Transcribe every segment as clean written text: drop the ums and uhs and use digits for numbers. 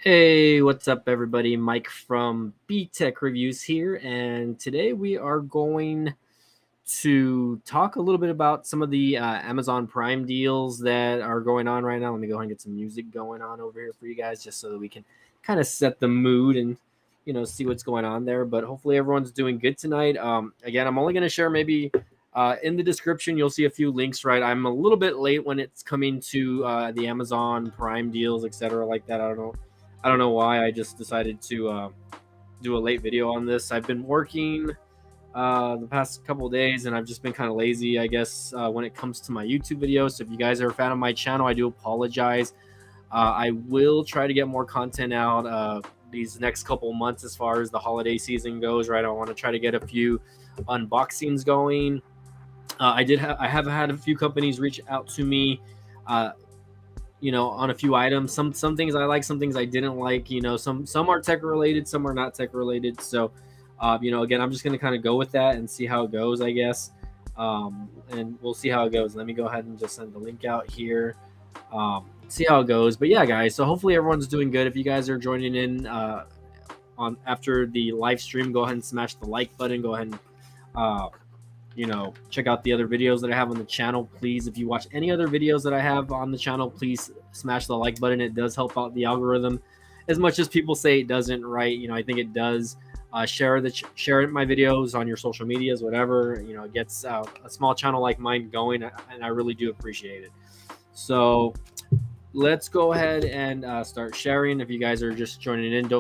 Hey, what's up, everybody? Mike from B Tech Reviews here, and today we are going to talk a little bit about some of the Amazon Prime deals that are going on right now. Let me go ahead and get some music going on over here for you guys, just so that we can kind of set the mood and see what's going on there. But hopefully, everyone's doing good tonight. Again, I'm only going to share maybe. In the description, you'll see a few links, right? I'm a little bit late when it's coming to the Amazon Prime deals, etc., like that. I don't know why. I just decided to do a late video on this. I've been working the past couple of days, and I've just been kind of lazy, I guess, when it comes to my YouTube videos. So if you guys are a fan of my channel, I do apologize. I will try to get more content out these next couple months as far as the holiday season goes, right? I want to try to get a few unboxings going. I have had a few companies reach out to me. On a few items. Some things I like, some things I didn't like. Some are tech related, some are not tech related. So, again, I'm just gonna kind of go with that and see how it goes, I guess. And we'll see how it goes. Let me go ahead and just send the link out here. See how it goes. But yeah, guys. So hopefully everyone's doing good. If you guys are joining in on after the live stream, go ahead and smash the like button. Go ahead and check out the other videos that I have on the channel. Please, if you watch any other videos that I have on the channel, please smash the like button. It does help out the algorithm as much as people say it doesn't, right? I think it does. Share my videos on your social medias, whatever. It gets a small channel like mine going, and I really do appreciate it. So let's go ahead and start sharing. If you guys are just joining in,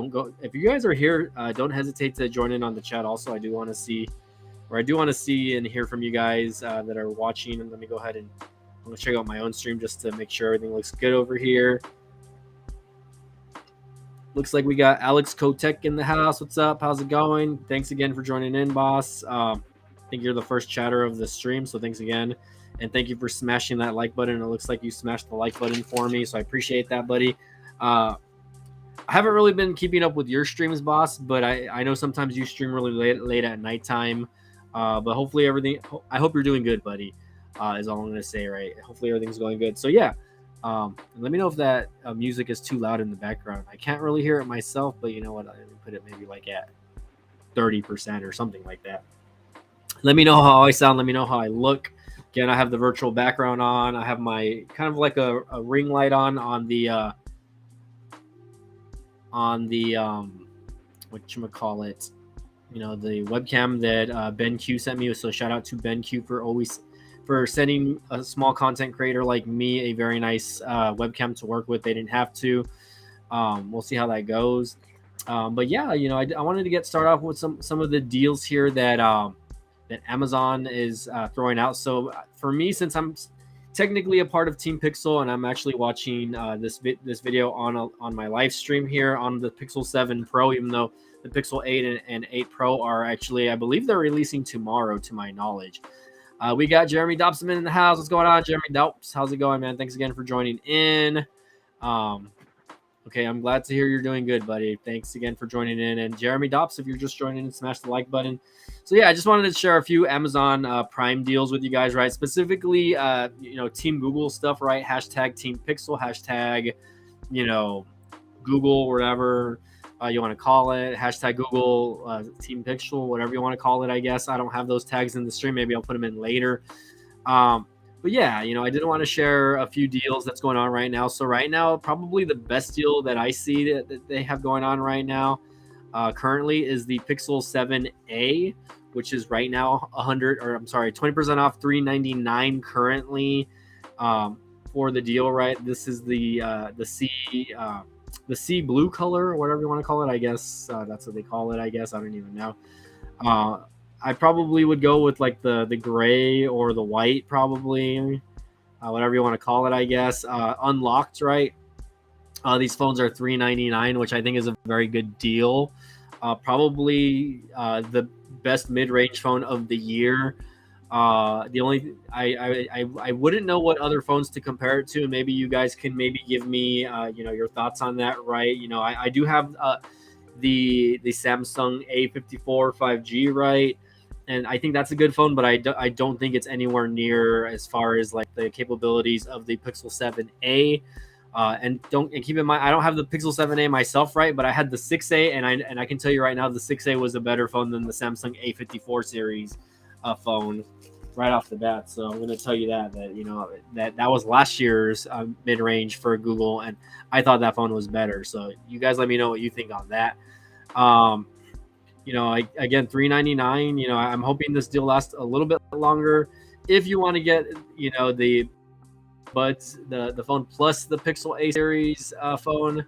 if you guys are here, don't hesitate to join in on the chat. Also, I do want to see and hear from you guys that are watching. And let me go ahead and I'm going to check out my own stream just to make sure everything looks good over here. Looks like we got Alex Kotek in the house. What's up? How's it going? Thanks again for joining in, boss. I think you're the first chatter of the stream, so thanks again. And thank you for smashing that like button. It looks like you smashed the like button for me, so I appreciate that, buddy. I haven't really been keeping up with your streams, boss, but I know sometimes you stream really late at nighttime. But hopefully I hope you're doing good, buddy, is all I'm going to say, right? Hopefully everything's going good. So, yeah, let me know if that music is too loud in the background. I can't really hear it myself, but you know what? Let me put it maybe like at 30% or something like that. Let me know how I sound. Let me know how I look. Again, I have the virtual background on. I have my kind of like a ring light on the whatchamacallit, the webcam that Ben Q sent me. So shout out to Ben Q for sending a small content creator like me a very nice webcam to work with. They didn't have to. We'll see how that goes. But yeah, I wanted to get started off with some of the deals here that Amazon is throwing out. So for me, since I'm technically a part of Team Pixel and I'm actually watching this video on my live stream here on the Pixel 7 Pro, even though the Pixel 8 and 8 Pro are actually, I believe they're releasing tomorrow, to my knowledge. We got Jeremy Dobson in the house. What's going on, Jeremy Dops? How's it going, man? Thanks again for joining in. Okay, I'm glad to hear you're doing good, buddy. Thanks again for joining in. And Jeremy Dops, if you're just joining in, smash the like button. So yeah, I just wanted to share a few Amazon Prime deals with you guys, right? Specifically, Team Google stuff, right? Hashtag Team Pixel, hashtag, Google, whatever you want to call it. Hashtag Google Team Pixel, whatever you want to call it, I guess. I don't have those tags in the stream. Maybe I'll put them in later. But yeah, I didn't want to share a few deals that's going on right now. So right now, probably the best deal that I see that they have going on right now currently is the Pixel 7a, which is right now 20% off, $399 currently for the deal, right? This is the sea blue color, or whatever you want to call it. I guess that's what they call it. I guess I don't even know. I probably would go with like the gray or the white, probably, whatever you want to call it, I guess. Unlocked, right? These phones are $399, which I think is a very good deal. Probably the best mid-range phone of the year. The only I wouldn't know what other phones to compare it to. Maybe you guys can maybe give me your thoughts on that, right? I do have the Samsung A54 5G, right? And I think that's a good phone, but I don't think it's anywhere near as far as like the capabilities of the Pixel 7a. And keep in mind, I don't have the Pixel 7a myself, right? But I had the 6a, and I can tell you right now, the 6a was a better phone than the Samsung A54 series phone, right off the bat. So I'm going to tell you that that was last year's mid range for Google, and I thought that phone was better. So you guys, let me know what you think on that. Again, $399. I'm hoping this deal lasts a little bit longer. If you want to get, the phone plus the Pixel A series phone.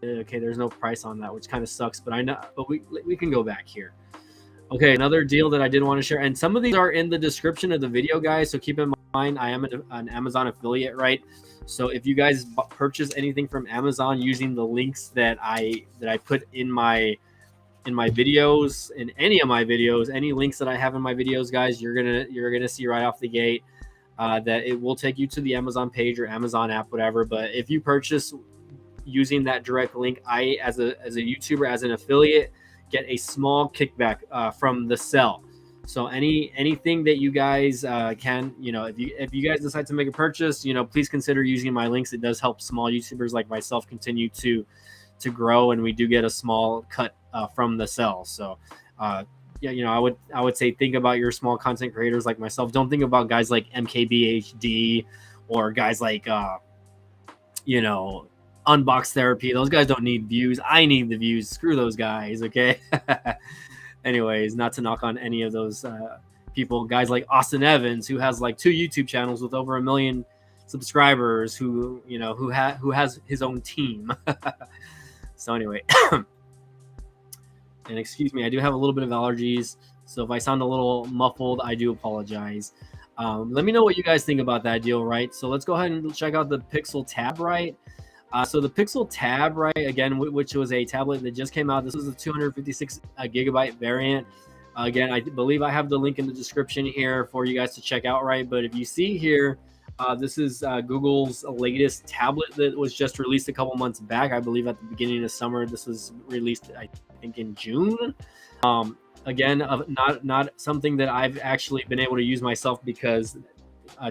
Okay, there's no price on that, which kind of sucks, but we can go back here. Okay, another deal that I did want to share, and some of these are in the description of the video, guys, so keep in mind I am an Amazon affiliate, right? So if you guys purchase anything from Amazon using the links that I put in my videos, in any of my videos, any links that I have in my videos, guys, you're gonna see right off the gate that it will take you to the Amazon page or Amazon app, whatever. But if you purchase using that direct link, I, as a YouTuber, as an affiliate, get a small kickback from the sell. So anything that you guys can, if you guys decide to make a purchase, please consider using my links. It does help small YouTubers like myself continue to grow, and we do get a small cut from the sell. So I would say think about your small content creators like myself. Don't think about guys like MKBHD or guys like Unbox Therapy. Those guys don't need views. I need the views. Screw those guys, okay? Anyways, not to knock on any of those people. Guys like Austin Evans, who has like 2 YouTube channels with over 1 million subscribers, who has his own team. So anyway, and excuse me, I do have a little bit of allergies, so if I sound a little muffled, I do apologize. Let me know what you guys think about that deal, right? So let's go ahead and check out the Pixel Tab, right? So the Pixel Tab, right, again, which was a tablet that just came out. This was a 256 gigabyte variant. Again, I believe I have the link in the description here for you guys to check out, right? But if you see here, this is Google's latest tablet that was just released a couple months back. I believe at the beginning of summer. This was released, I think, in June. Again, not something that I've actually been able to use myself because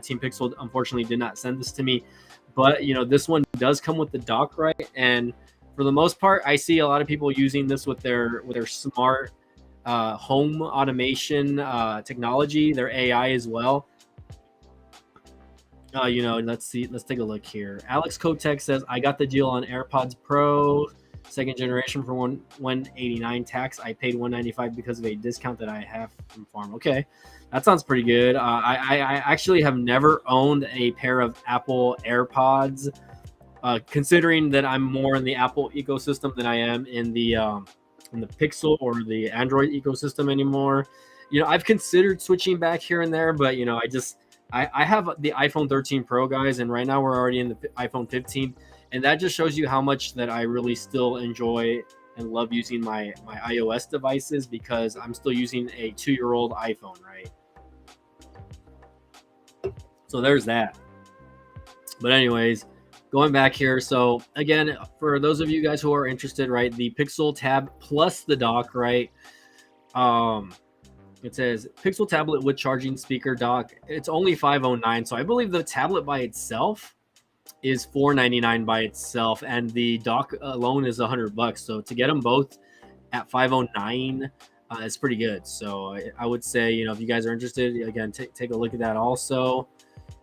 Team Pixel unfortunately did not send this to me. But this one does come with the dock, right? And for the most part, I see a lot of people using this with their smart home automation technology, their AI as well. Let's take a look here. Alex Kotek says, I got the deal on AirPods Pro 2nd generation for $189 tax. I paid $195 because of a discount that I have from Farm. Okay, that sounds pretty good. I actually have never owned a pair of Apple AirPods, considering that I'm more in the Apple ecosystem than I am in the Pixel or the Android ecosystem anymore. I've considered switching back here and there, but I have the iPhone 13 Pro, guys, and right now we're already in the iPhone 15, and that just shows you how much that I really still enjoy and love using my iOS devices, because I'm still using a 2-year-old iPhone, right? So there's that. But anyways, going back here, so again, for those of you guys who are interested, right, the Pixel Tab plus the dock, right? It says Pixel tablet with charging speaker dock. It's only $509. So I believe the tablet by itself is $499 by itself, and the dock alone is $100. So to get them both at $509 is pretty good. So I would say, if you guys are interested, again, take a look at that also.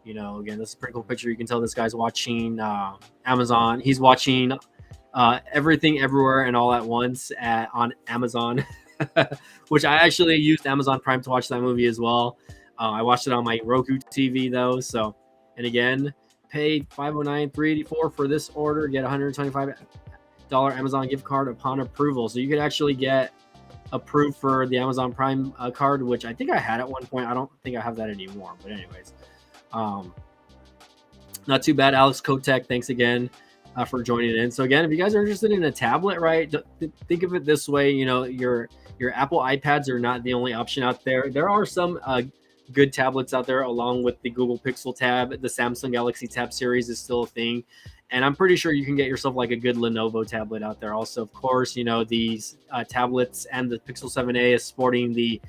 Again, this is a pretty cool picture. You can tell this guy's watching Amazon. He's watching Everything Everywhere and All at Once on Amazon. Which I actually used Amazon Prime to watch that movie as well. I watched it on my Roku TV though. So, and again, paid $509, $384 for this order. Get $125 Amazon gift card upon approval. So you could actually get approved for the Amazon Prime card, which I think I had at one point. I don't think I have that anymore. But anyways, not too bad. Alex Kotek, thanks again for joining in. So again, if you guys are interested in a tablet, right, think of it this way. Your Apple iPads are not the only option out there. There are some good tablets out there along with the Google Pixel Tab. The Samsung Galaxy Tab series is still a thing. And I'm pretty sure you can get yourself like a good Lenovo tablet out there. Also, of course, these tablets and the Pixel 7a is sporting the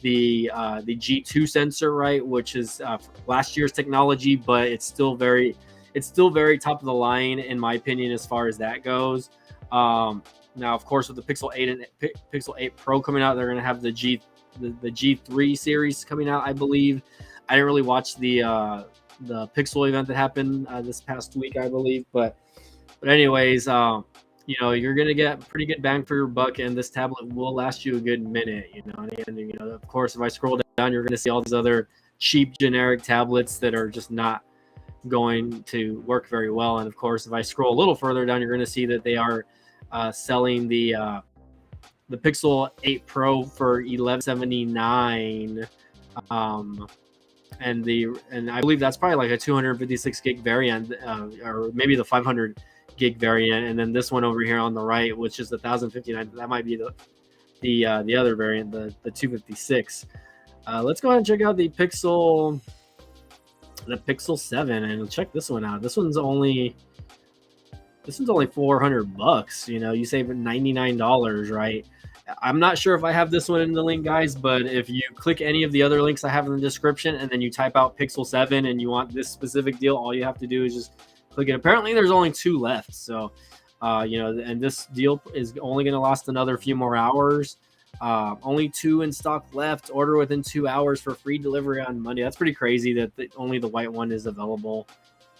G2 sensor, right, which is last year's technology, but it's still very it's still very top of the line in my opinion as far as that goes. Now, of course, with the Pixel 8 and Pixel 8 Pro coming out, they're going to have the G3 series coming out, I believe. I didn't really watch the Pixel event that happened this past week, I believe, but anyways, you know, you're gonna get pretty good bang for your buck, and this tablet will last you a good minute. You know, and you know, of course, if I scroll down, you're gonna see all these other cheap generic tablets that are just not going to work very well. And of course, if I scroll a little further down, you're gonna see that they are selling the Pixel 8 Pro for $1179, and I believe that's probably like a 256 gig variant, or maybe the 500 gig variant, and then this one over here on the right, which is the 1059. That might be the other variant, the 256. Let's go ahead and check out the Pixel 7, and check this one out. This one's only $400. You know, you save $99, right? I'm not sure if I have this one in the link, guys, but if you click any of the other links I have in the description and then you type out Pixel 7 and you want this specific deal, all you have to do is just click it. Apparently there's only 2 left, so you know, and this deal is only going to last another few more hours. Only 2 in stock left. Order within 2 hours for free delivery on Monday. That's pretty crazy that only the white one is available.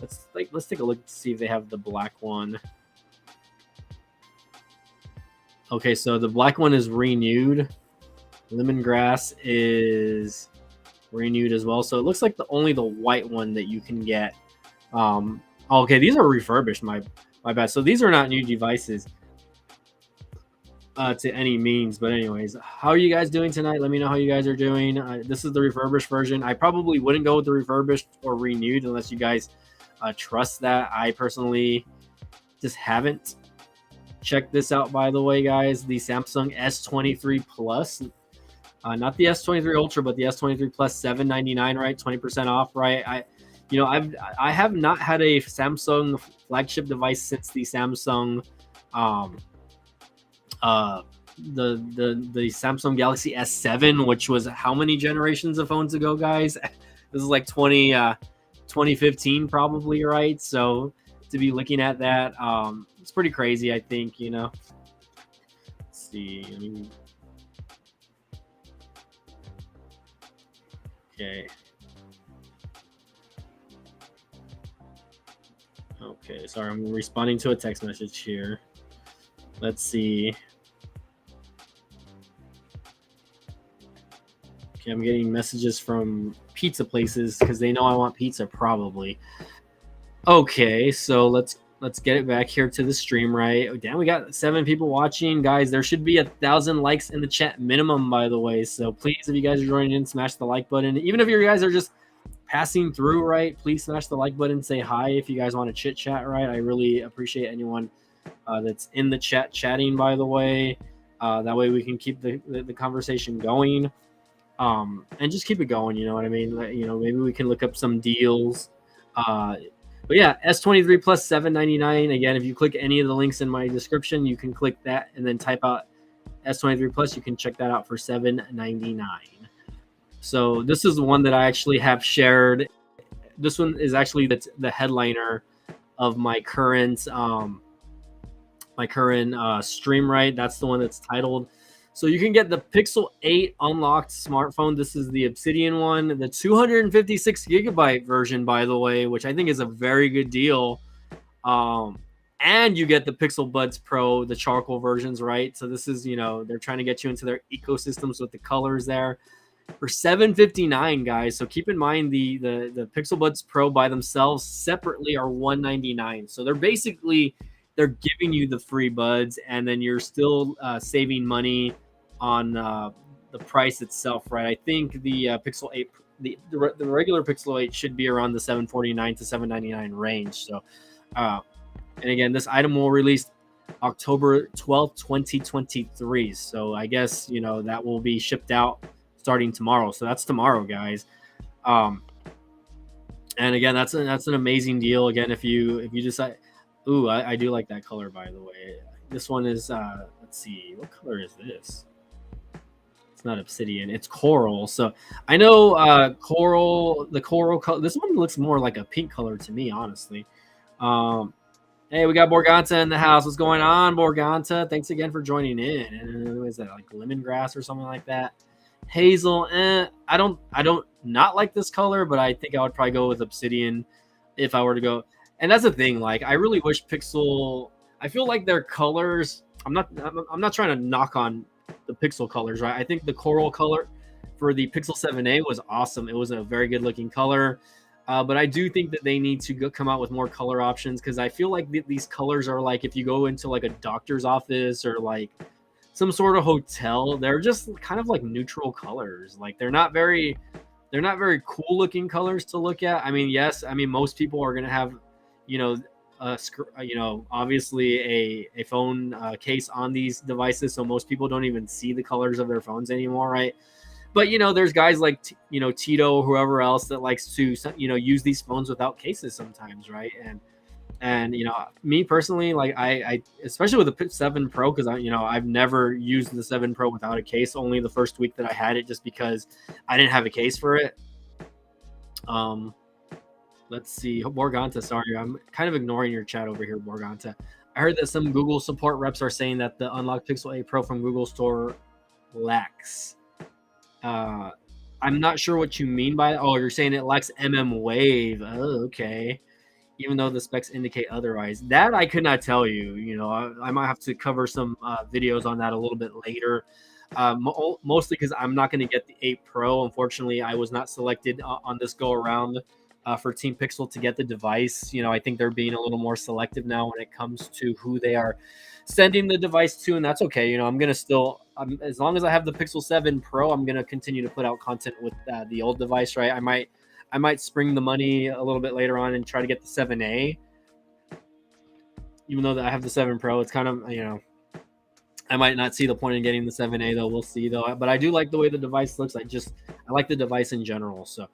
Let's take a look to see if they have the black one. Okay, so the black one is renewed. Lemongrass is renewed as well. So it looks like only the white one that you can get. Okay, these are refurbished. My bad. So these are not new devices to any means. But anyways, how are you guys doing tonight? Let me know how you guys are doing. This is the refurbished version. I probably wouldn't go with the refurbished or renewed unless you guys trust that. I personally just haven't. Check this out, by the way, guys. The Samsung S23 Plus, not the S23 Ultra, but the S23 Plus, $799, right? 20% off, right? I have not had a Samsung flagship device since the Samsung, the Samsung Galaxy S7, which was how many generations of phones ago, guys? This is like 2015, probably, right? So to be looking at that, it's pretty crazy, I think, you know. Let's see. Okay. Okay, sorry, I'm responding to a text message here. Let's see. Okay, I'm getting messages from pizza places because they know I want pizza, probably. Okay, so let's get it back here to the stream, right? Oh, damn, we got 7 people watching, guys. There should be 1,000 likes in the chat minimum, by the way. So please, if you guys are joining in, smash the like button. Even if you guys are just passing through, right, please smash the like button. Say hi if you guys want to chit chat, right? I really appreciate anyone that's in the chat chatting, by the way. That way we can keep the conversation going, and just keep it going. You know what I mean? You know, maybe we can look up some deals. But yeah, S23 Plus $799. Again, if you click any of the links in my description, you can click that and then type out S23 Plus. You can check that out for $799. So this is the one that I actually have shared. This one is actually the headliner of my current stream, right? That's the one that's titled. So you can get the Pixel 8 unlocked smartphone. This is the Obsidian one, the 256 gigabyte version, by the way, which I think is a very good deal. And you get the Pixel Buds Pro, the charcoal versions, right? So this is, you know, they're trying to get you into their ecosystems with the colors there for $759, guys. So keep in mind the Pixel Buds Pro by themselves separately are $199. So they're giving you the free buds, and then you're still saving money on the price itself, right? I think the Pixel 8, the regular Pixel 8 should be around the $749 to $799 range. So, and again, this item will release October 12th, 2023. So I guess, you know, that will be shipped out starting tomorrow. So that's tomorrow, guys. And again, that's an amazing deal. Again, if you decide. Ooh, I do like that color, by the way. This one is, let's see, what color is this? It's not obsidian, it's coral. So I know the coral color, this one looks more like a pink color to me, honestly. Um, hey, we got Borganta in the house. What's going on, Borganta? Thanks again for joining in. And is that like lemongrass or something like that? Hazel, I don't not like this color, but I think I would probably go with obsidian if I were to go. And that's the thing. Like, I really wish Pixel. I feel like their colors. I'm not trying to knock on the Pixel colors, right? I think the coral color for the Pixel 7a was awesome. It was a very good looking color. But I do think that they need to come out with more color options because I feel like these colors are like if you go into like a doctor's office or like some sort of hotel, they're just kind of like neutral colors. Like they're not very cool looking colors to look at. I mean, yes, I mean most people are gonna have, you know, obviously a phone case on these devices, so most people don't even see the colors of their phones anymore, right? But there's guys like Tito or whoever else that likes to use these phones without cases sometimes, right? And me personally, like I especially with the 7 Pro, because I've never used the 7 Pro without a case. Only the first week that I had it, just because I didn't have a case for it. Let's see, Borganta. Sorry, I'm kind of ignoring your chat over here, Borganta. I heard that some Google support reps are saying that the unlocked Pixel 8 Pro from Google Store lacks. I'm not sure what you mean by that. Oh, you're saying it lacks Wave. Oh, okay. Even though the specs indicate otherwise. That I could not tell you. I might have to cover some videos on that a little bit later. Mostly because I'm not going to get the 8 Pro. Unfortunately, I was not selected on this go around for Team Pixel to get the device. I think they're being a little more selective now when it comes to who they are sending the device to, and that's okay. I'm gonna still, as long as I have the Pixel 7 Pro, I'm gonna continue to put out content with the old device, right? I might spring the money a little bit later on and try to get the 7a, even though I have the 7 Pro. It's kind of I might not see the point in getting the 7a though. We'll see though. But I do like the way the device looks. I like the device in general. So,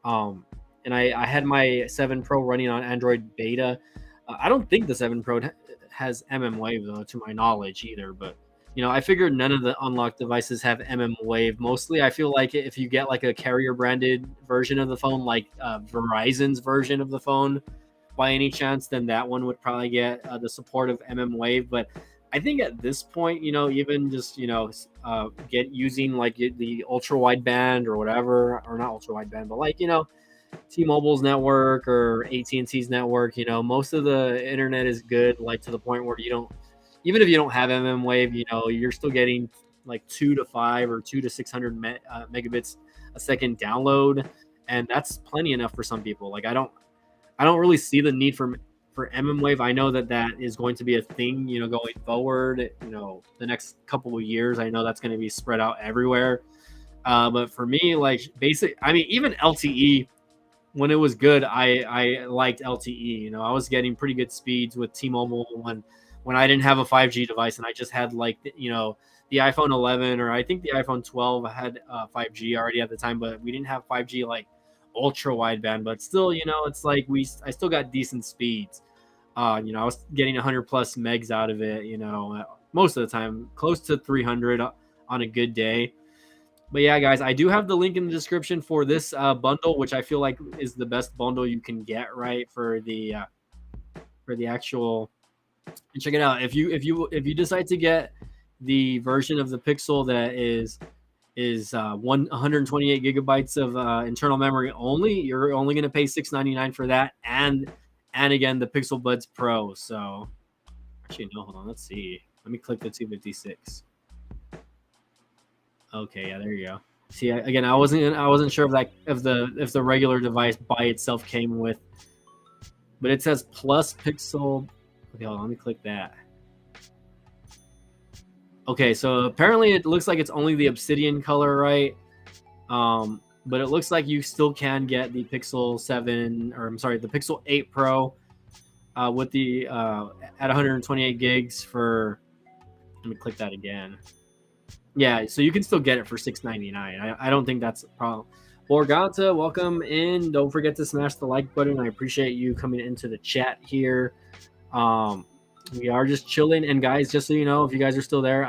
and I had my 7 Pro running on Android beta. I don't think the 7 Pro has Wave though, to my knowledge either. But I figured none of the unlocked devices have Wave. Mostly, I feel like if you get like a carrier branded version of the phone, like Verizon's version of the phone, by any chance, then that one would probably get the support of Wave. But I think at this point, even just get using like the ultra wideband or whatever, or not ultra wideband, but like T-Mobile's network or AT&T's network, most of the internet is good, like to the point where even if you don't have Wave, you're still getting like 2 to 5 or 2 to 600 megabits a second download, and that's plenty enough for some people. Like I don't really see the need for Wave. I know that is going to be a thing, going forward. The next couple of years, I know that's going to be spread out everywhere. But for me, like even LTE. When it was good, I liked LTE. I was getting pretty good speeds with T-Mobile when I didn't have a 5G device and I just had like the iPhone 11, or I think the iPhone 12 had 5G already at the time, but we didn't have 5G like ultra wideband. But still, it's like I still got decent speeds. I was getting 100 plus megs out of it. Most of the time, close to 300 on a good day. But yeah, guys, I do have the link in the description for this bundle, which I feel like is the best bundle you can get, right, for the actual. And check it out. If you decide to get the version of the Pixel that is 128 gigabytes of internal memory only, you're only going to pay $699 for that, and again the Pixel Buds Pro. So actually, no, hold on. Let's see. Let me click the 256. Okay, yeah, there you go. See, again, I wasn't sure if the regular device by itself came with, but it says plus Pixel. Okay, hold on, let me click that. Okay, so apparently it looks like it's only the obsidian color, right? But it looks like you still can get the Pixel 7, or I'm sorry, the Pixel 8 Pro with the at 128 gigs for. Let me click that again. Yeah, so you can still get it for $699. I don't think that's a problem. Borganta, welcome in. Don't forget to smash the like button. I appreciate you coming into the chat here. We are just chilling. And guys, just so you know, if you guys are still there,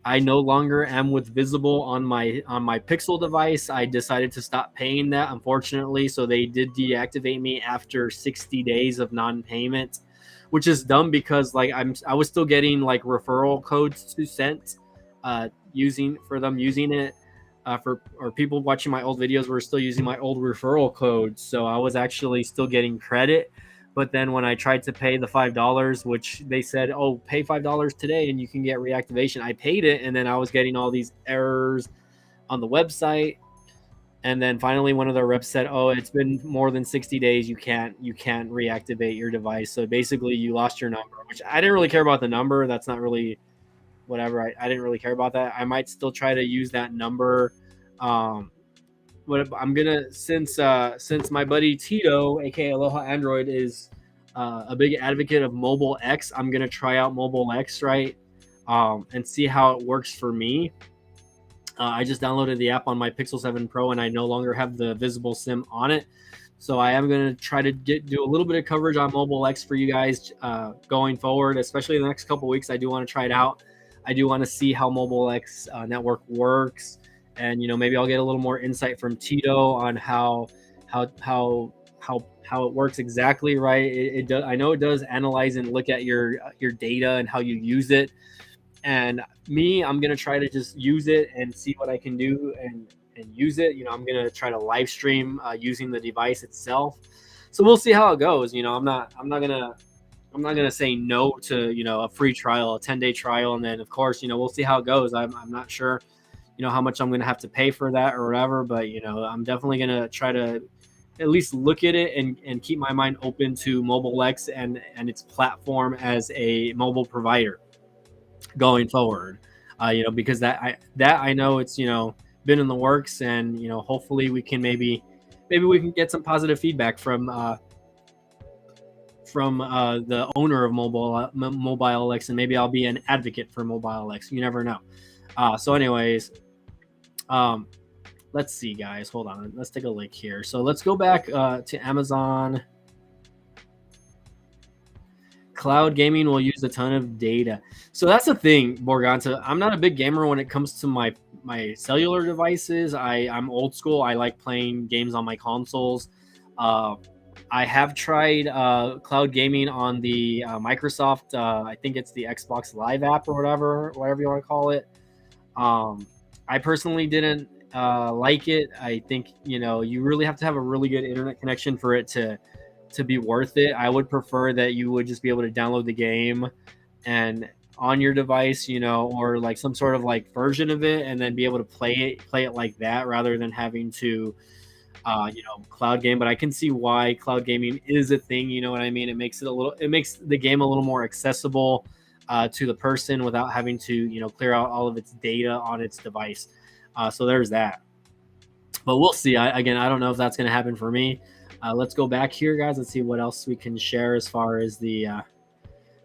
I no longer am with Visible on my Pixel device. I decided to stop paying that, unfortunately. So they did deactivate me after 60 days of non-payment, which is dumb because like I was still getting like referral codes to sent using for them using it for or people watching my old videos were still using my old referral codes. So I was actually still getting credit. But then when I tried to pay the $5, which they said, oh, pay $5 today and you can get reactivation, I paid it. And then I was getting all these errors on the website. And then finally one of the reps said, oh, it's been more than 60 days. You can't reactivate your device. So basically you lost your number, which I didn't really care about the number. That's not really whatever. I didn't really care about that. I might still try to use that number. But I'm gonna since my buddy Tito, aka Aloha Android, is a big advocate of Mobile X, I'm gonna try out Mobile X, right, and see how it works for me. I just downloaded the app on my Pixel 7 Pro, and I no longer have the visible SIM on it. So I am gonna try to do a little bit of coverage on Mobile X for you guys going forward, especially in the next couple weeks. I do want to try it out. I do want to see how Mobile X network works, and maybe I'll get a little more insight from Tito on how it works exactly, right? It does. I know it does analyze and look at your data and how you use it. And me, I'm gonna try to just use it and see what I can do and use it. I'm gonna try to live stream using the device itself. So we'll see how it goes. I'm not gonna say no to a free trial, a 10-day trial, and then of course we'll see how it goes. I'm not sure how much I'm gonna have to pay for that or whatever, but I'm definitely gonna try to at least look at it and keep my mind open to Mobile X and its platform as a mobile provider going forward. Because that I know it's been in the works, and hopefully we can maybe we can get some positive feedback from the owner of Mobile X, and maybe I'll be an advocate for Mobile X. You never know. So anyways, let's see, guys. Hold on. Let's take a look here. So let's go back to Amazon. Cloud gaming will use a ton of data. So that's the thing, Borganta. I'm not a big gamer when it comes to my cellular devices. I'm old school. I like playing games on my consoles. I have tried cloud gaming on the Microsoft. I think it's the Xbox Live app or whatever you want to call it. I personally didn't like it. I think you really have to have a really good internet connection for it to be worth it. I would prefer that you would just be able to download the game and on your device, or like some sort of like version of it, and then be able to play it like that, rather than having to cloud game. But I can see why cloud gaming is a thing. You know what I mean? It makes the game a little more accessible to the person without having to clear out all of its data on its device. So there's that. But we'll see. I don't know if that's going to happen for me. Let's go back here, guys. Let's see what else we can share as far as the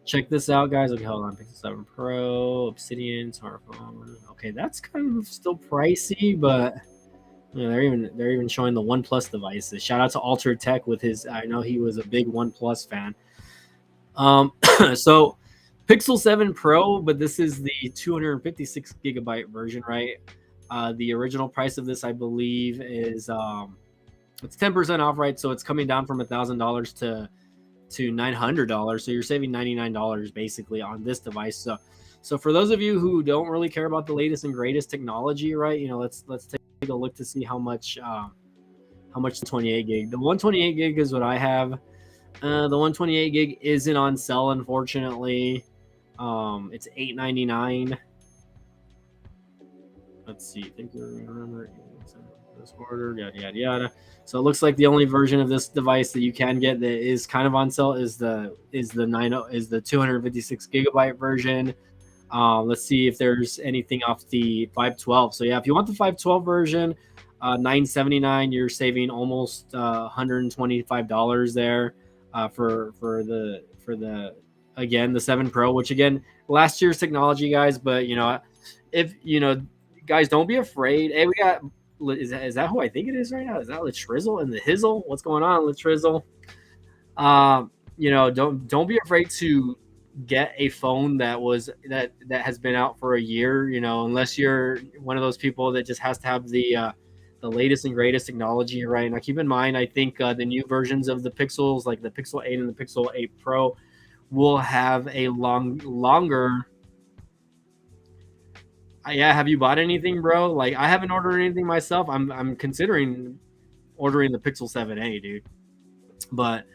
check this out, guys. Okay, hold on. Pixel 7 Pro, Obsidian, smartphone. Okay, that's kind of still pricey, but they're even showing the OnePlus devices. Shout out to Altered Tech with his. I know he was a big OnePlus fan. So Pixel 7 Pro, but this is the 256 gigabyte version, right? The original price of this, I believe, is it's 10% off, right? So it's coming down from $1,000 to $900. So you're saving $99 basically on this device. So for those of you who don't really care about the latest and greatest technology, right? Let's take a look to see how much the 28 gig. The 128 gig is what I have. The 128 gig isn't on sale, unfortunately. It's $899. Let's see. Think you remember this order, yada yada. So it looks like the only version of this device that you can get that is kind of on sale is the 256 gigabyte version. Let's see if there's anything off the 512. So yeah, if you want the 512 version, $979, you're saving almost $125 there for the again the 7 Pro, which again last year's technology, guys. But if guys, don't be afraid. Hey, we got. Is that who I think it is right now? Is that Latrizzle and the Hizzle? What's going on, Latrizzle? Don't be afraid to get a phone that has been out for a year, unless you're one of those people that just has to have the latest and greatest technology. Right now, keep in mind, I think the new versions of the Pixels, like the Pixel 8 and the Pixel 8 Pro, will have a longer. Yeah, have you bought anything, bro? Like, I haven't ordered anything myself. I'm considering ordering the Pixel 7a, dude. But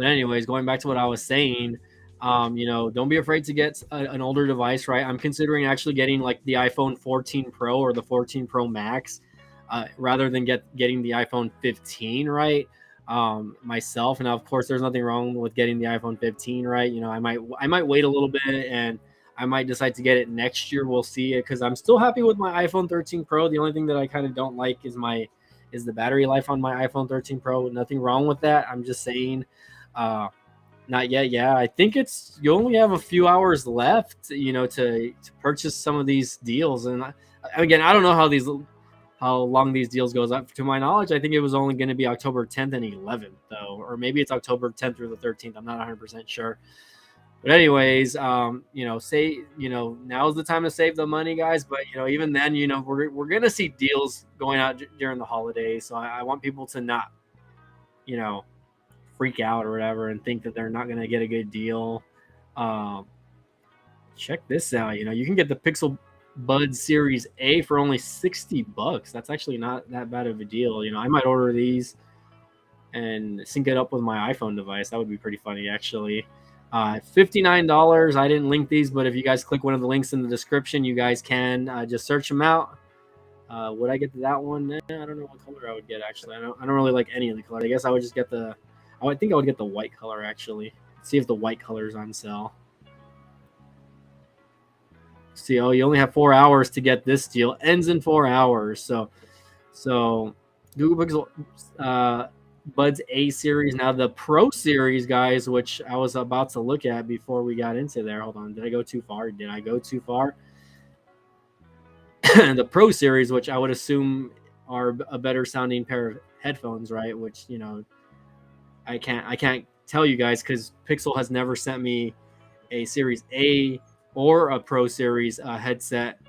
anyways, going back to what I was saying, don't be afraid to get an older device, right? I'm considering actually getting like the iPhone 14 Pro or the 14 Pro Max, rather than getting the iPhone 15, right? Myself, and of course, there's nothing wrong with getting the iPhone 15, right? I might wait a little bit, and I might decide to get it next year. We'll see it, because I'm still happy with my iPhone 13 Pro. The only thing that I kind of don't like is the battery life on my iPhone 13 Pro. Nothing wrong with that. I'm just saying, not yet. Yeah, I think you only have a few hours left, to purchase some of these deals. And again, I don't know how long these deals goes up. To my knowledge, I think it was only going to be October 10th and 11th, though, or maybe it's October 10th through the 13th. I'm not 100% sure. But anyways, now's the time to save the money, guys. But even then, we're gonna see deals going out during the holidays. So I want people to not, freak out or whatever and think that they're not gonna get a good deal. Check this out. You can get the Pixel Buds Series A for only $60. That's actually not that bad of a deal. I might order these and sync it up with my iPhone device. That would be pretty funny, actually. $59. I didn't link these, but if you guys click one of the links in the description, you guys can just search them out. Would I get that one? I don't know what color I would get, actually. I don't really like any of the colors. I guess I would just get I think I would get the white color, actually. See if the white color is on sale. See, you only have 4 hours to get this deal. Ends in 4 hours. So Google Pixel Buds A series. Now the Pro series, guys, which I was about to look at before we got into there. Hold on. Did I go too far? Did I go too far? The Pro series, which I would assume are a better sounding pair of headphones, right? Which, I can't tell you guys, because Pixel has never sent me a Series A or a Pro series headset.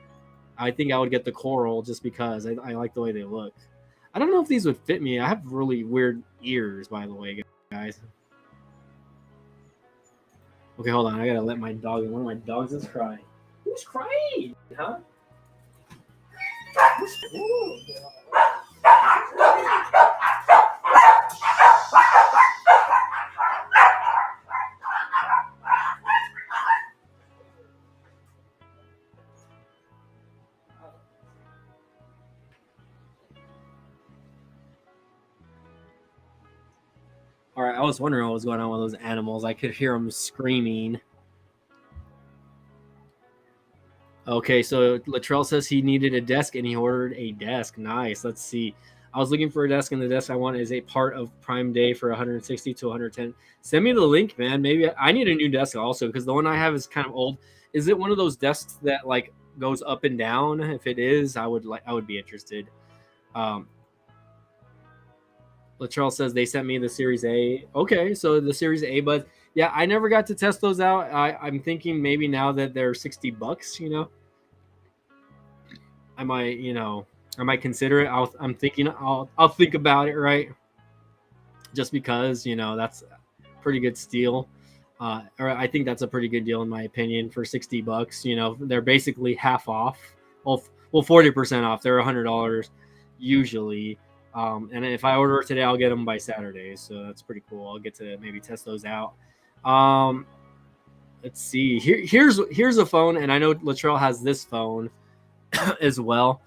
I think I would get the Coral just because I like the way they look. I don't know if these would fit me. I have really weird ears, by the way, guys. Okay, hold on. I gotta let my dog in. One of my dogs is crying. Who's crying? Huh? All right, I was wondering what was going on with those animals. I could hear them screaming. Okay, so Latrell says he needed a desk and he ordered a desk. Nice. Let's see. I was looking for a desk, and the desk I want is a part of Prime Day for 160 to 110. Send me the link, man. Maybe I need a new desk also, because the one I have is kind of old. Is it one of those desks that like goes up and down? If it is, I would be interested. Latrell says they sent me the Series A. Okay, so the Series A, but yeah, I never got to test those out. I'm thinking maybe now that they're $60, I might consider it. I'm thinking I'll think about it, right? Just because, that's a pretty good steal. Or I think that's a pretty good deal in my opinion for $60. They're basically half off. Well, 40% off. They're $100 usually. And if I order it today, I'll get them by Saturday. So that's pretty cool. I'll get to maybe test those out. Let's see. Here's a phone, and I know Latrell has this phone as well.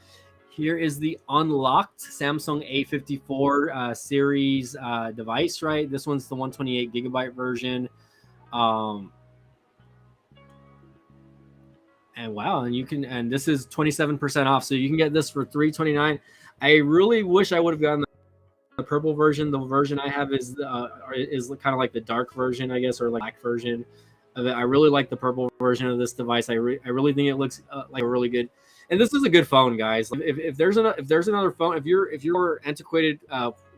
Here is the unlocked Samsung A54 series device, right? This one's the 128 gigabyte version. And wow, and this is 27% off, so you can get this for $329. I really wish I would have gotten the purple version. The version I have is kind of like the dark version, I guess, or like black version of it. I really like the purple version of this device. I really think it looks like a really good. And this is a good phone, guys. If there's another phone, if you're antiquated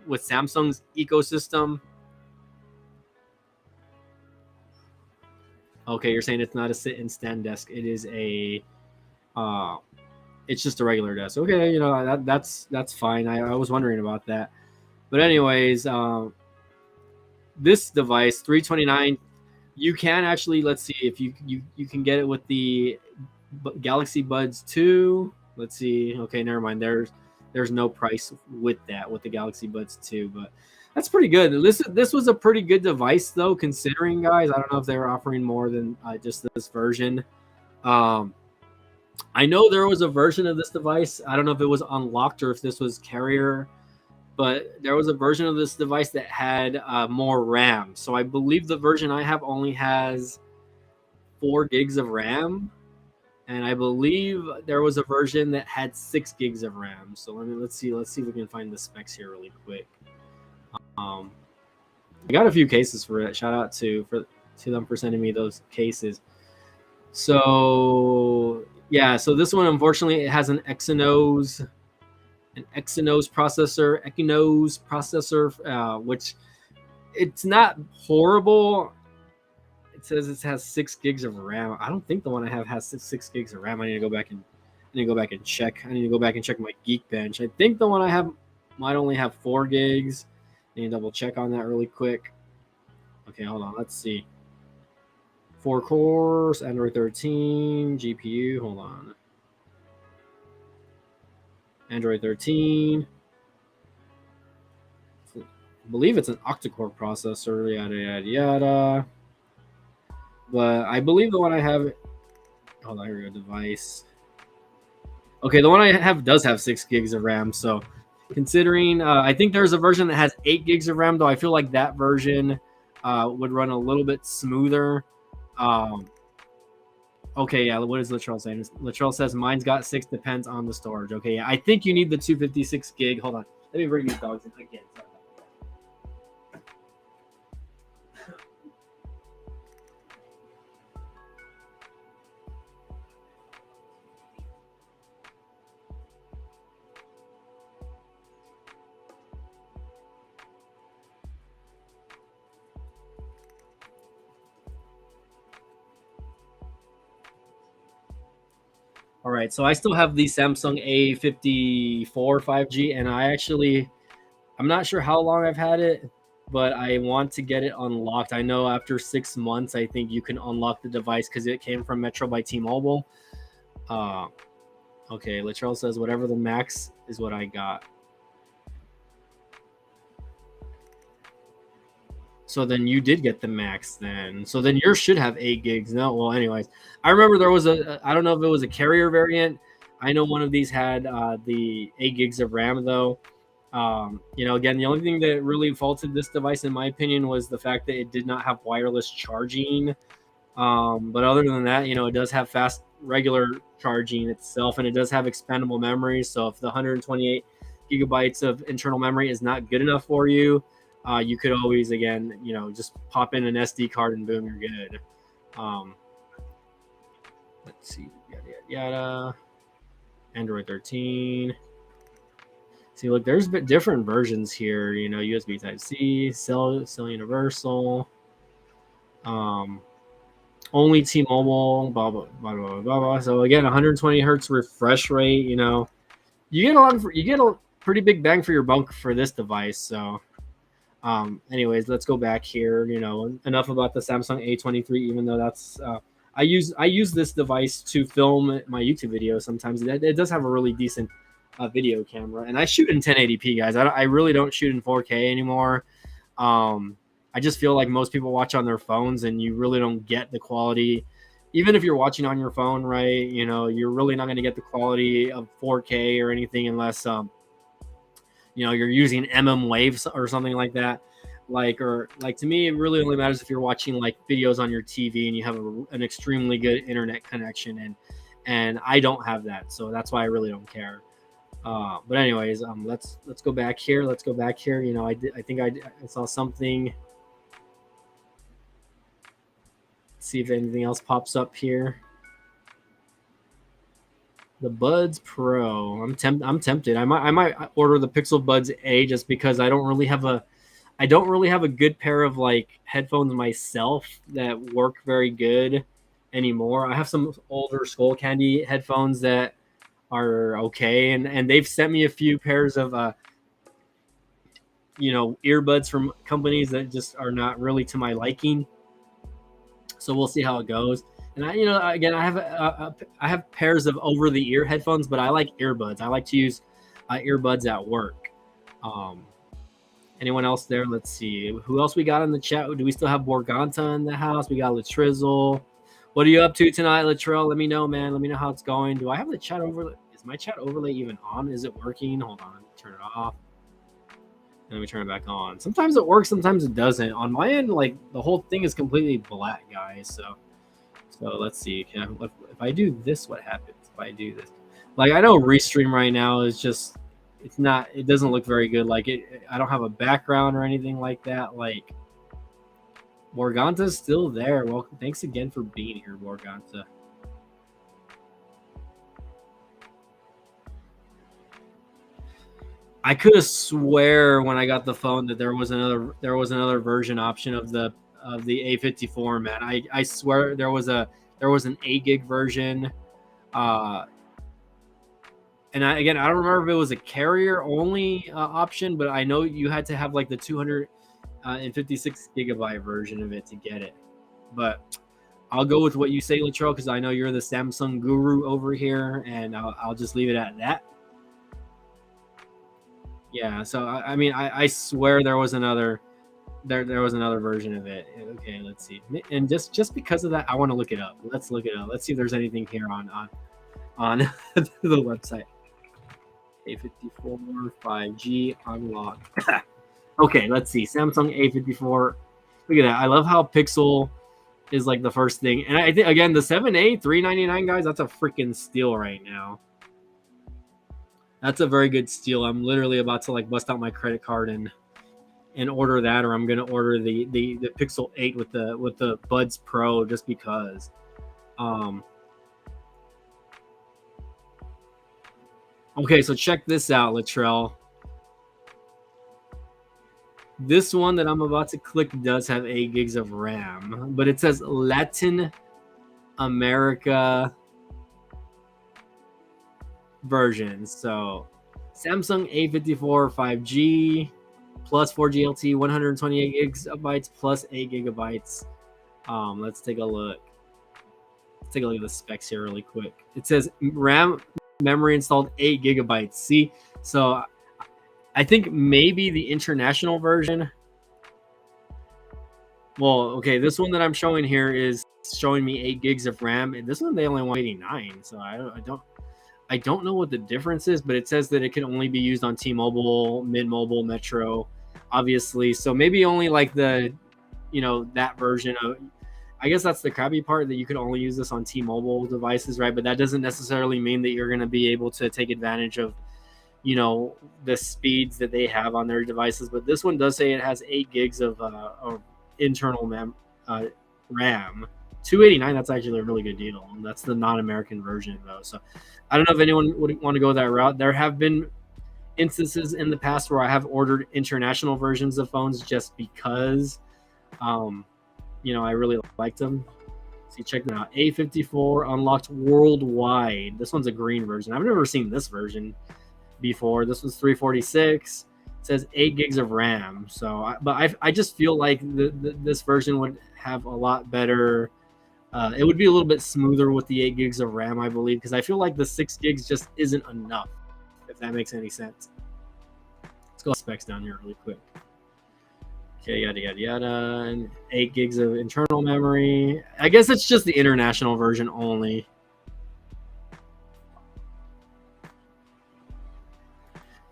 with Samsung's ecosystem, Okay, you're saying it's not a sit and stand desk. It is a uh, it's just a regular desk. Okay, that's fine. I was wondering about that. But anyways, this device 329, you can actually, let's see if you can get it with the Galaxy Buds 2. Let's see. Okay, never mind. There's no price with that with the Galaxy Buds 2, but that's pretty good. This was a pretty good device though, considering, guys. I don't know if they were offering more than just this version. Um, I know there was a version of this device. I don't know if it was unlocked or if this was carrier, but there was a version of this device that had more RAM. So I believe the version I have only has 4 gigs of RAM, and I believe there was a version that had 6 gigs of RAM. So let's see if we can find the specs here really quick. I got a few cases for it. Shout out to them for sending me those cases. So yeah, so this one, unfortunately, it has an Exynos processor, which it's not horrible. It says it has 6 gigs of RAM. I don't think the one I have has 6 gigs of RAM. I need to go back and check. I need to go back and check my Geekbench. I think the one I have might only have 4 gigs. I need to double check on that really quick. Okay, hold on. Let's see. 4 cores, Android 13, GPU. Hold on. Android 13. I believe it's an octa-core processor. Yada yada yada. But I believe the one I have. Hold on, here we go. Device. Okay, the one I have does have 6 gigs of RAM. So, considering, I think there's a version that has 8 gigs of RAM, though I feel like that version would run a little bit smoother. Okay, yeah, what is Latrell saying? Latrell says mine's got 6, depends on the storage. Okay, yeah, I think you need the 256 gig. Hold on, let me bring these dogs in again. Sorry. All right, so I still have the Samsung A54 5G, and I'm not sure how long I've had it, but I want to get it unlocked. I know after 6 months, I think you can unlock the device because it came from Metro by T-Mobile. Okay, Latrell says whatever the max is what I got. So then you did get the max then. So then yours should have 8 gigs. No, well, anyways, I remember there was I don't know if it was a carrier variant. I know one of these had the 8 gigs of RAM though. Again, the only thing that really faulted this device, in my opinion, was the fact that it did not have wireless charging. But other than that, it does have fast regular charging itself, and it does have expandable memory. So if the 128 gigabytes of internal memory is not good enough for you, you could always, again, just pop in an SD card and boom, you're good. Let's see, yada, yada, yada. Android 13. See, look, there's different versions here. USB Type-C, Cell Universal, only T-Mobile, blah, blah, blah, blah, blah, blah. So again, 120 hertz refresh rate. You get a pretty big bang for your buck for this device. So. Anyways, let's go back here. Enough about the Samsung A23, even though that's I use this device to film my YouTube videos sometimes. It does have a really decent video camera, and I shoot in 1080p, guys. I really don't shoot in 4K anymore. I just feel like most people watch on their phones, and you really don't get the quality. Even if you're watching on your phone, right? You're really not going to get the quality of 4K or anything unless you're using waves or something like that. To me, it really only matters if you're watching like videos on your TV and you have an extremely good internet connection, and I don't have that, so that's why I really don't care. But anyways, let's go back here. I think I saw something. Let's see if anything else pops up here. The Buds Pro. I'm tempted. I might order the Pixel Buds A just because I don't really have a I don't really have a good pair of like headphones myself that work very good anymore. I have some older Skull Candy headphones that are okay, and they've sent me a few pairs of earbuds from companies that just are not really to my liking. So we'll see how it goes. And again, I have pairs of over the ear headphones, but I like earbuds. I like to use earbuds at work. Um, Anyone else there? Let's see. Who else we got in the chat? Do we still have Borganta in the house? We got Latrizzle. What are you up to tonight, Latrell? Let me know, man. Let me know how it's going. Do I have the chat overlay? Is my chat overlay even on? Is it working? Hold on. Turn it off. And then we turn it back on. Sometimes it works, sometimes it doesn't. On my end, like the whole thing is completely black, guys. So let's see. If I do this, what happens? If I do this, like I know Restream right now is just it doesn't look very good. Like I don't have a background or anything like that. Like Morganta's still there. Welcome. Thanks again for being here, Morganta. I could have swear when I got the phone that there was another version option of the A54, man. I swear there was an 8 gig version. And I don't remember if it was a carrier only option, but I know you had to have like the 256 gigabyte version of it to get it. But I'll go with what you say, Latrell, because I know you're the Samsung guru over here, and I'll just leave it at that. Yeah, so I swear there was another version of it. Okay, let's see. And just because of that, I want to look it up. Let's look it up. Let's see if there's anything here on the website. A54 5G unlocked. Okay, let's see. Samsung A54. Look at that. I love how Pixel is like the first thing. And I think again the 7A $399, guys, that's a freaking steal right now. That's a very good steal. I'm literally about to like bust out my credit card and order that, or I'm gonna order the Pixel 8 with the Buds Pro just because. Okay, so check this out, Latrell. This one that I'm about to click does have 8 gigs of RAM, but it says Latin America versions. So Samsung A54 5G plus 4G LTE, 128 gigabytes plus 8 gigabytes. Let's take a look. Let's take a look at the specs here really quick. It says RAM memory installed 8 gigabytes. See, so I think maybe the international version. Well, okay, this one that I'm showing here is showing me 8 gigs of RAM, and this one they only want 89. So I don't know what the difference is, but it says that it can only be used on T-Mobile, Mid-Mobile, Metro, obviously. So maybe only like the, that version of. I guess that's the crappy part, that you can only use this on T-Mobile devices, right? But that doesn't necessarily mean that you're going to be able to take advantage of, the speeds that they have on their devices. But this one does say it has 8 gigs of internal RAM. 289, that's actually a really good deal. That's the non-American version, though. So I don't know if anyone would want to go that route. There have been instances in the past where I have ordered international versions of phones just because I really liked them. See, check them out. A54 unlocked worldwide. This one's a green version. I've never seen this version before. This was 346. It says 8 gigs of RAM. So, I just feel like this version would have a lot better. It would be a little bit smoother with the 8 gigs of RAM, I believe, because I feel like the 6 gigs just isn't enough, if that makes any sense. Let's go specs down here really quick. Okay, yada, yada, yada. And 8 gigs of internal memory. I guess it's just the international version only.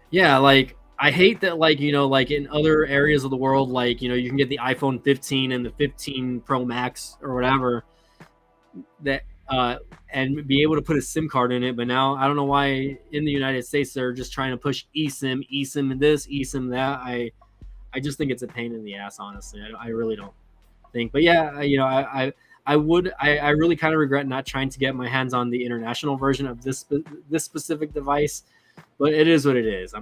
Yeah, like, I hate that, like, like in other areas of the world, like, you can get the iPhone 15 and the 15 Pro Max or whatever, that and be able to put a SIM card in it. But now I don't know why in the United States they're just trying to push eSIM this, eSIM that. I just think it's a pain in the ass, honestly. I really don't think. But yeah, I really kind of regret not trying to get my hands on the international version of this specific device, but it is what it is. I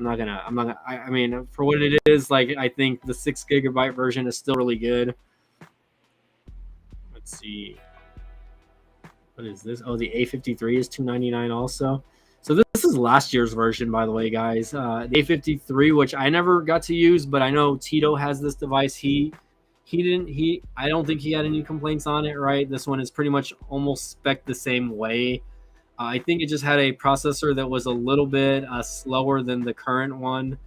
mean, for what it is, like, I think the 6 GB version is still really good. Let's see. What is this? Oh, the A53 is $299 also. So this is last year's version, by the way, guys. The A53, which I never got to use, but I know Tito has this device. I don't think he had any complaints on it, right? This one is pretty much almost spec the same way. I think it just had a processor that was a little bit slower than the current one.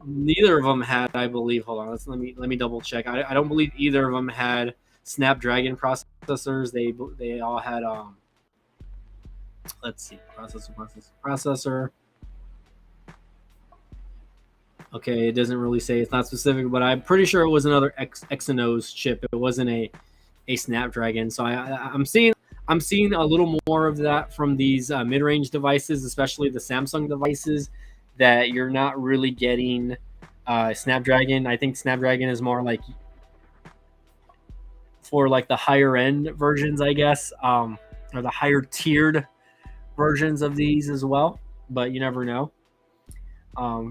Neither of them had, I believe. Hold on, let me double check. I don't believe either of them had Snapdragon processors. They all had let's see, processor. Okay, it doesn't really say, it's not specific, but I'm pretty sure it was another Exynos chip. It wasn't a Snapdragon. So I'm seeing a little more of that from these mid-range devices, especially the Samsung devices, that you're not really getting Snapdragon. I think Snapdragon is more like for like the higher end versions, I guess, or the higher tiered versions of these as well. But you never know.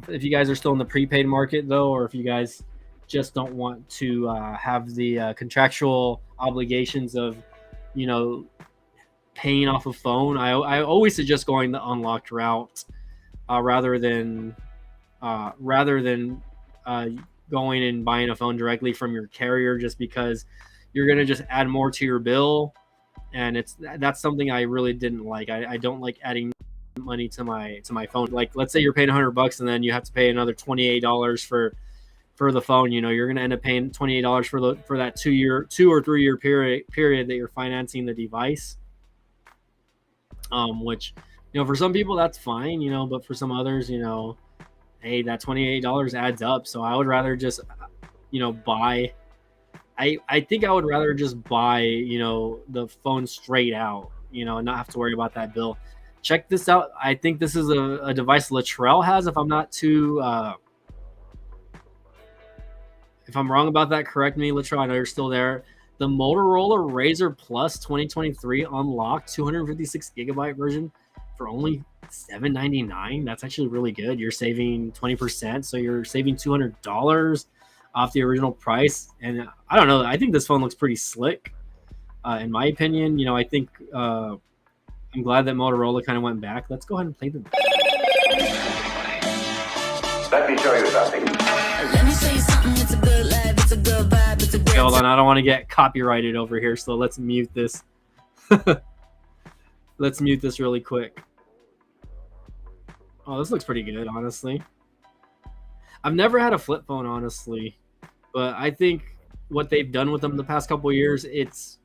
If you guys are still in the prepaid market, though, or if you guys just don't want to have the contractual obligations of, paying off a phone, I always suggest going the unlocked route rather than going and buying a phone directly from your carrier, just because you're going to just add more to your bill. And that's something I really didn't like. I don't like adding money to my phone. Like, let's say you're paying $100 and then you have to pay another $28 for the phone. You're going to end up paying $28 for that 2 or 3 year period that you're financing the device. Which, for some people that's fine, but for some others, hey, that $28 adds up. So I would rather just, buy. I think I would rather just buy, the phone straight out, and not have to worry about that bill. Check this out. I think this is a device Latrell has, if I'm not too if I'm wrong about that, correct me, Latrell. I know you're still there. The Motorola Razr Plus 2023 unlocked 256 GB version for only $799. That's actually really good. You're saving 20%, so you're saving $200 off the original price. And I don't know, I think this phone looks pretty slick, in my opinion. I think I'm glad that Motorola kind of went back. Let's go ahead and play the. Let me show you something. Let me show you something. It's a good life. It's a good vibe. It's a good. Hold on, I don't want to get copyrighted over here, so let's mute this. Let's mute this really quick. Oh, this looks pretty good, honestly. I've never had a flip phone, honestly, but I think what they've done with them the past couple of years, it's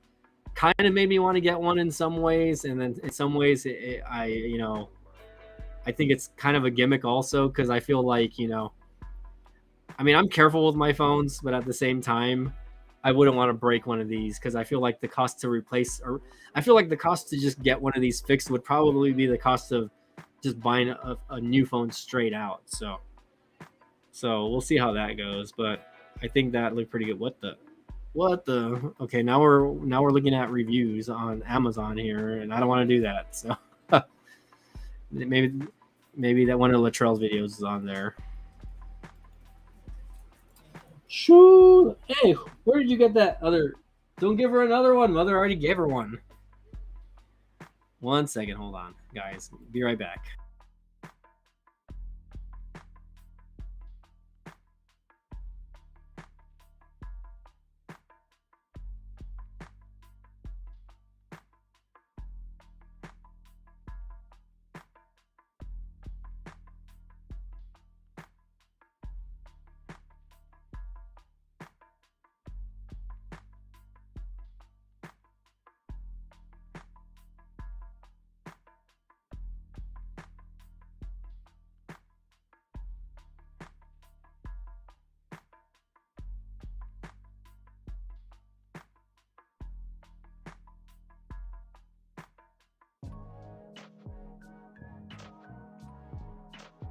kind of made me want to get one in some ways, and then in some ways I think it's kind of a gimmick also, because I feel like, I mean, I'm careful with my phones, but at the same time, I wouldn't want to break one of these, because I feel like the cost to replace, or I feel like the cost to just get one of these fixed would probably be the cost of just buying a new phone straight out. So we'll see how that goes, but I think that looked pretty good. What the? Okay, now we're looking at reviews on Amazon here, and I don't want to do that. So maybe that one of Latrell's videos is on there. Shoo! Hey, where did you get that other? Don't give her another one. Mother already gave her one. 1 second, hold on, guys. Be right back.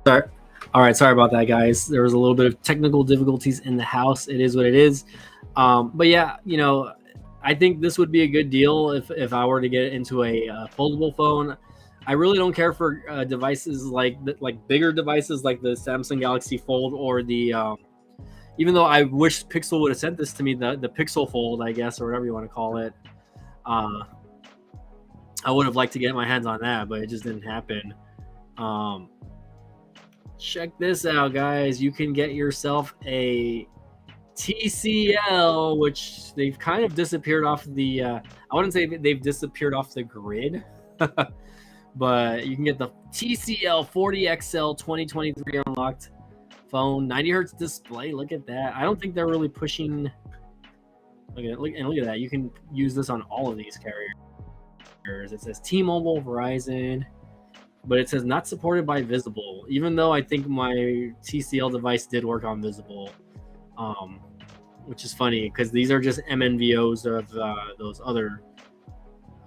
Sorry. All right, sorry about that, guys. There was a little bit of technical difficulties in the house. It is what it is. But yeah, I think this would be a good deal if I were to get into a foldable phone. I really don't care for devices like bigger devices like the Samsung Galaxy Fold or the even though I wish Pixel would have sent this to me, the Pixel Fold, I guess, or whatever you want to call it. I would have liked to get my hands on that, but it just didn't happen. Check this out, guys. You can get yourself a TCL, which they've kind of disappeared off the I wouldn't say they've disappeared off the grid, but you can get the TCL 40XL 2023 unlocked phone, 90 hertz display. Look at that. I don't think they're really pushing. Look at that. You can use this on all of these carriers. It says T-Mobile, Verizon, but it says not supported by Visible, even though I think my TCL device did work on Visible, which is funny because these are just MNVOs of those other.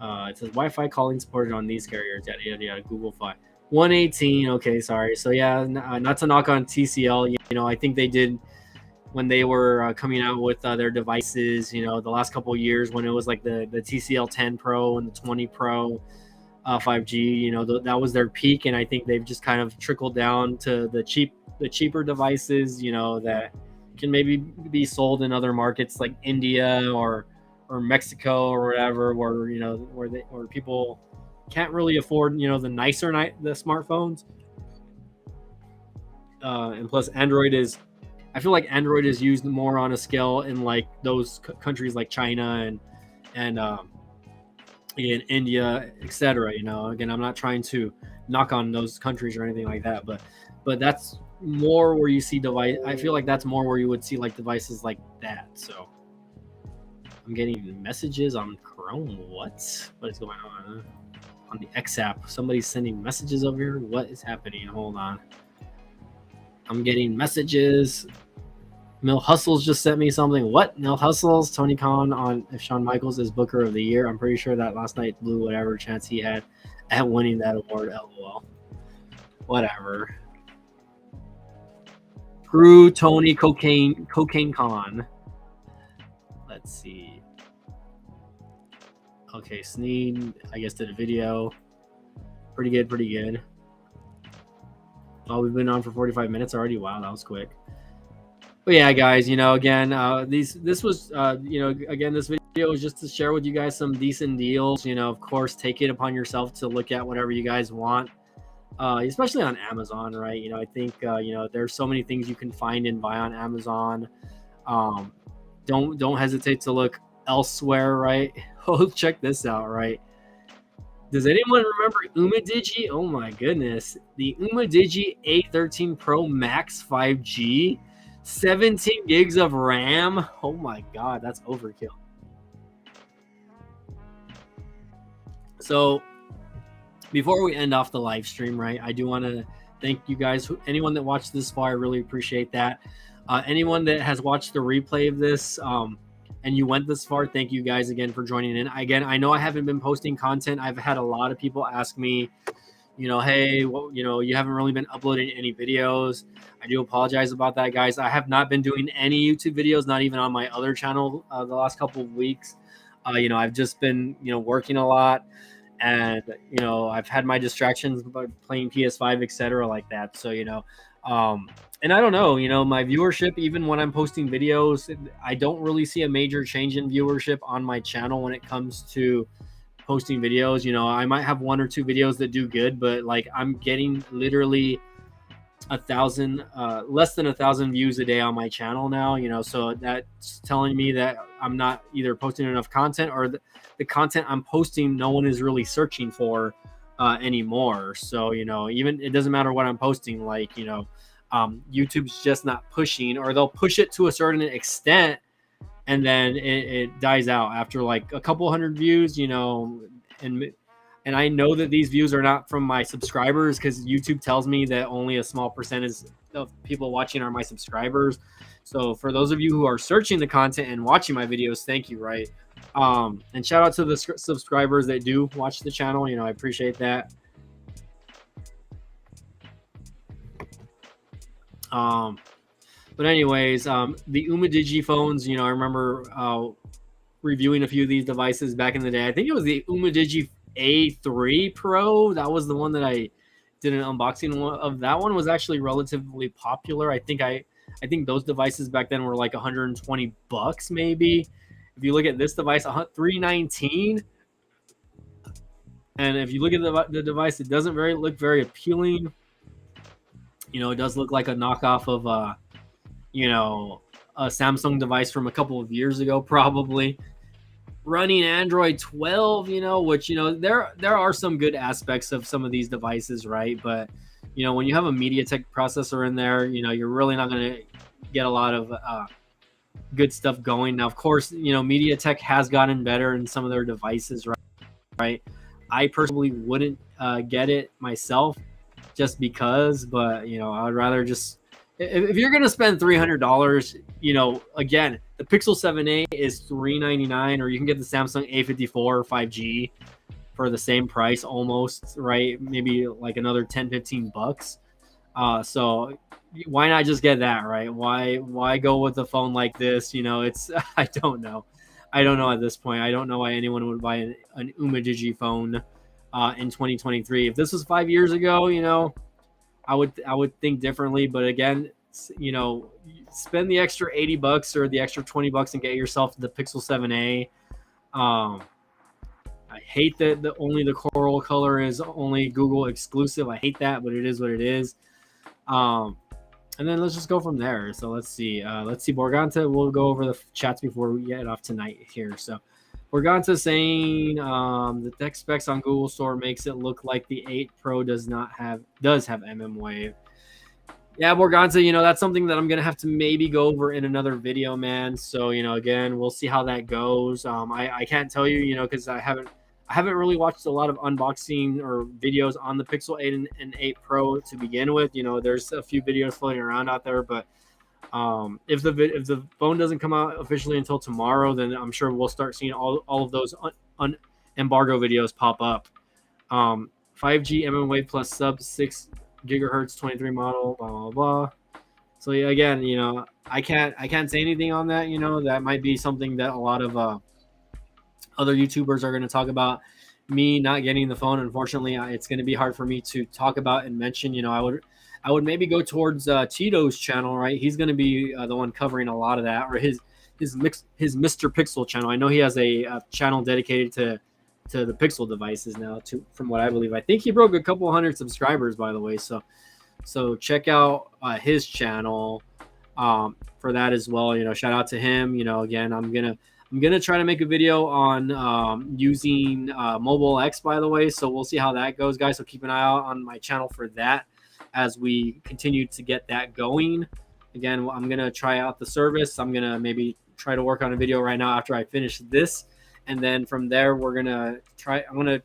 It says Wi-Fi calling supported on these carriers. Yada yada yada. Google Fi 118. Okay, sorry. So yeah, not to knock on TCL. You know, I think they did when they were coming out with their devices. You know, the last couple of years when it was like the TCL 10 Pro and the 20 Pro 5G. You know, that was their peak, and I think they've just kind of trickled down to the cheaper devices. You know, that can maybe be sold in other markets like India or Mexico or whatever, where you know where people can't really afford the the smartphones. And plus, I feel like Android is used more on a scale in like those countries like China and in India, etc. You know, again, I'm not trying to knock on those countries or anything like that, but that's more where you see device. I feel like that's more where you would see like devices like that. So I'm getting messages on Chrome. What is going on the X app? Somebody's sending messages over here. What is happening? Hold on. I'm getting messages. Mill Hustles just sent me something. What? Mill Hustles? Tony Khan on if Shawn Michaels is Booker of the Year. I'm pretty sure that last night blew whatever chance he had at winning that award. LOL. Whatever. Screw Tony Cocaine Khan. Let's see. Okay, Sneed, I guess, did a video. Pretty good. Oh, we've been on for 45 minutes already. Wow, that was quick. But yeah, guys, again, this was, again, this video was just to share with you guys some decent deals. Of course, take it upon yourself to look at whatever you guys want, especially on Amazon, right? I think, there's so many things you can find and buy on Amazon. Don't hesitate to look elsewhere, right? Oh, check this out, right? Does anyone remember Umidigi? Oh my goodness. The Umidigi A13 Pro Max 5G, 17 gigs of RAM. Oh my God, that's overkill. So before we end off the live stream, right, I do want to thank you guys. Anyone that watched this far, I really appreciate that. Anyone that has watched the replay of this, and you went this far, thank you guys again for joining in. Again, I know I haven't been posting content. I've had a lot of people ask me, hey, you haven't really been uploading any videos. I do apologize about that, guys. I have not been doing any YouTube videos, not even on my other channel the last couple of weeks. I've just been, working a lot, and, I've had my distractions by playing PS5, etc. like that. So, and I don't know, my viewership, even when I'm posting videos, I don't really see a major change in viewership on my channel when it comes to posting videos. I might have one or two videos that do good, but like I'm getting literally 1,000, less than 1,000 views a day on my channel now, so that's telling me that I'm not either posting enough content, or the content I'm posting, no one is really searching for anymore. So, even it doesn't matter what I'm posting, like, YouTube's just not pushing, or they'll push it to a certain extent and then it dies out after like a couple hundred views, and I know that these views are not from my subscribers, because YouTube tells me that only a small percentage of people watching are my subscribers. So for those of you who are searching the content and watching my videos, thank you, right? And shout out to the subscribers that do watch the channel. I appreciate that. But anyways, the Umidigi phones, I remember reviewing a few of these devices back in the day. I think it was the Umidigi A3 Pro. That was the one that I did an unboxing of. That one was actually relatively popular. I think those devices back then were like 120 bucks maybe. If you look at this device, 319. And if you look at the device, it doesn't look very appealing. You know, it does look like a knockoff of you know, a Samsung device from a couple of years ago, probably running Android 12. You know, which, you know, there are some good aspects of some of these devices, right? But you know, when you have a MediaTek processor in there, you know, you're really not going to get a lot of good stuff going. Now, of course, you know, MediaTek has gotten better in some of their devices, right? I personally wouldn't get it myself just because, but you know, I'd rather just, if you're gonna spend $300, you know, again, the Pixel 7a is $399, or you can get the Samsung A54 5G for the same price almost, right? Maybe like another 10-15 bucks. So why not just get that, right? Why go with a phone like this? You know, it's I don't know at this point. I don't know why anyone would buy an Umidigi phone in 2023. If this was 5 years ago, you know, I would think differently. But again, you know, spend the extra 80 bucks or the extra 20 bucks and get yourself the Pixel 7a. I hate that only the coral color is only Google exclusive. I hate that, but it is what it is. And then let's just go from there. So let's see. Borganta, we'll go over the chats before we get off tonight here. So Borganta saying the tech specs on Google Store makes it look like the 8 Pro does have mmWave. Yeah, Borganta, you know, that's something that I'm going to have to maybe go over in another video, man. So, you know, again, we'll see how that goes. I can't tell you, you know, because I haven't really watched a lot of unboxing or videos on the Pixel 8 and 8 Pro to begin with. You know, there's a few videos floating around out there, but if the phone doesn't come out officially until tomorrow, then I'm sure we'll start seeing all of those embargo videos pop up. 5G mmWave plus sub 6 gigahertz 23 model, blah blah blah. So yeah, again, you know, I can't say anything on that. You know, that might be something that a lot of other YouTubers are going to talk about. Me not getting the phone, unfortunately, it's going to be hard for me to talk about and mention. You know, I would maybe go towards Tito's channel, right? He's going to be the one covering a lot of that, or his Mr. Pixel channel. I know he has a channel dedicated to the Pixel devices now, from what I believe. I think he broke a couple hundred subscribers, by the way. So check out his channel for that as well. You know, shout out to him. You know, again, I'm gonna try to make a video on using Mobile X, by the way. So we'll see how that goes, guys. So keep an eye out on my channel for that as we continue to get that going. Again, I'm gonna try out the service. I'm gonna maybe try to work on a video right now after I finish this. And then from there, I'm going to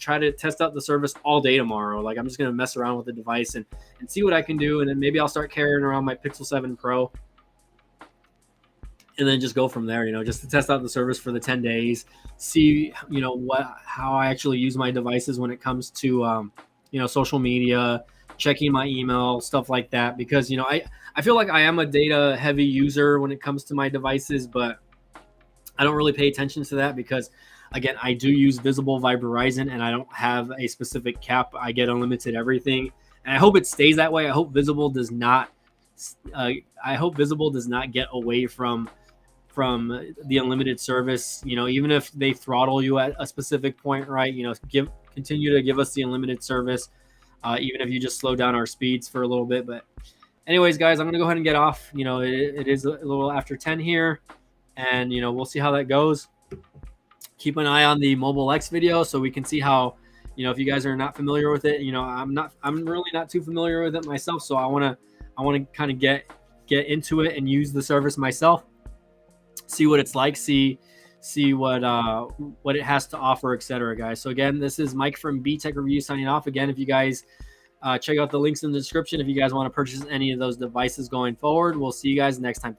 try to test out the service all day tomorrow. Like, I'm just going to mess around with the device and see what I can do. And then maybe I'll start carrying around my Pixel 7 Pro and then just go from there, you know, just to test out the service for the 10 days, see, you know, how I actually use my devices when it comes to, you know, social media, checking my email, stuff like that. Because, you know, I feel like I am a data heavy user when it comes to my devices, but I don't really pay attention to that because, again, I do use Visible by Verizon and I don't have a specific cap. I get unlimited everything, and I hope it stays that way. I hope Visible does not. Get away from the unlimited service. You know, even if they throttle you at a specific point, right? You know, continue to give us the unlimited service, even if you just slow down our speeds for a little bit. But, anyways, guys, I'm gonna go ahead and get off. You know, it is a little after 10 here. And, you know, we'll see how that goes. Keep an eye on the Mobile X video so we can see how, you know, if you guys are not familiar with it, you know, I'm really not too familiar with it myself. So I want to kind of get into it and use the service myself, see what it's like, see what it has to offer, etc., guys. So again, this is Mike from B Tech Review signing off. Again, if you guys check out the links in the description, if you guys want to purchase any of those devices going forward, we'll see you guys next time. Thank